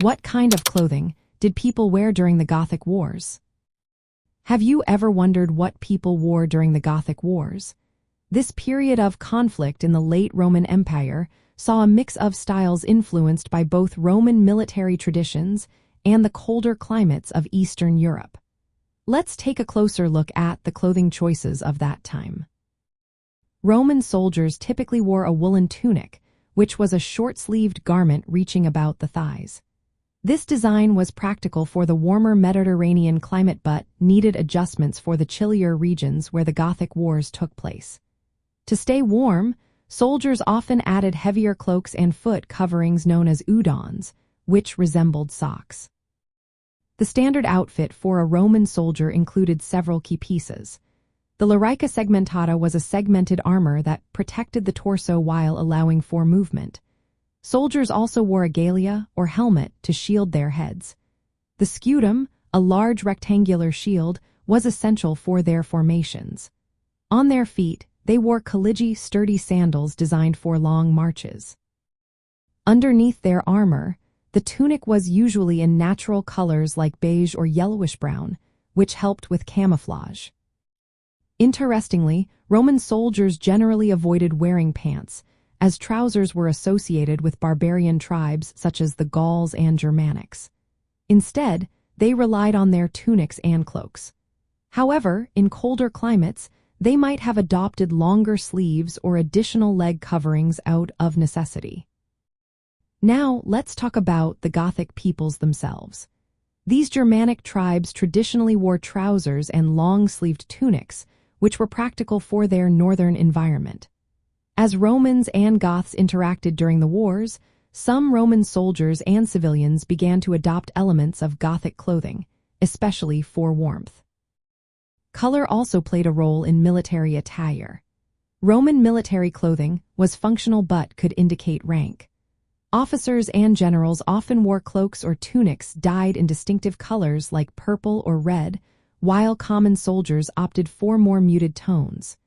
What kind of clothing did people wear during the Gothic Wars? Have you ever wondered what people wore during the Gothic Wars? This period of conflict in the late Roman Empire saw a mix of styles influenced by both Roman military traditions and the colder climates of Eastern Europe. Let's take a closer look at the clothing choices of that time. Roman soldiers typically wore a woolen tunic, which was a short-sleeved garment reaching about the thighs. This design was practical for the warmer Mediterranean climate but needed adjustments for the chillier regions where the Gothic Wars took place. To stay warm, soldiers often added heavier cloaks and foot coverings known as udons, which resembled socks. The standard outfit for a Roman soldier included several key pieces. The larica segmentata was a segmented armor that protected the torso while allowing for movement. Soldiers also wore a galea, or helmet, to shield their heads. The scutum, a large rectangular shield, was essential for their formations. On their feet, they wore coligi, sturdy sandals designed for long marches. Underneath their armor, the tunic was usually in natural colors like beige or yellowish-brown, which helped with camouflage. Interestingly, Roman soldiers generally avoided wearing pants, as trousers were associated with barbarian tribes such as the Gauls and Germanics. Instead, they relied on their tunics and cloaks. However, in colder climates, they might have adopted longer sleeves or additional leg coverings out of necessity. Now, let's talk about the Gothic peoples themselves. These Germanic tribes traditionally wore trousers and long-sleeved tunics, which were practical for their northern environment. As Romans and Goths interacted during the wars, some Roman soldiers and civilians began to adopt elements of Gothic clothing, especially for warmth. Color also played a role in military attire. Roman military clothing was functional but could indicate rank. Officers and generals often wore cloaks or tunics dyed in distinctive colors like purple or red, while common soldiers opted for more muted tones.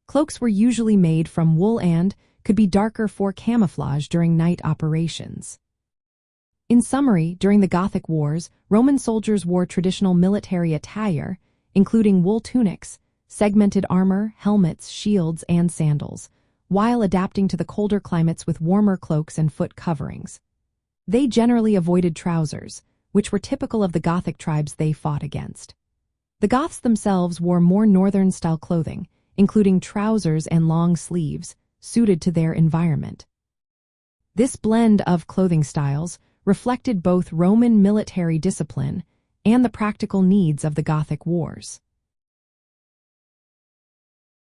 Cloaks were usually made from wool and could be darker for camouflage during night operations. In summary, during the Gothic Wars, Roman soldiers wore traditional military attire, including wool tunics, segmented armor, helmets, shields, and sandals, while adapting to the colder climates with warmer cloaks and foot coverings. They generally avoided trousers, which were typical of the Gothic tribes they fought against. The Goths themselves wore more northern-style clothing, including trousers and long sleeves, suited to their environment. This blend of clothing styles reflected both Roman military discipline and the practical needs of the Gothic Wars.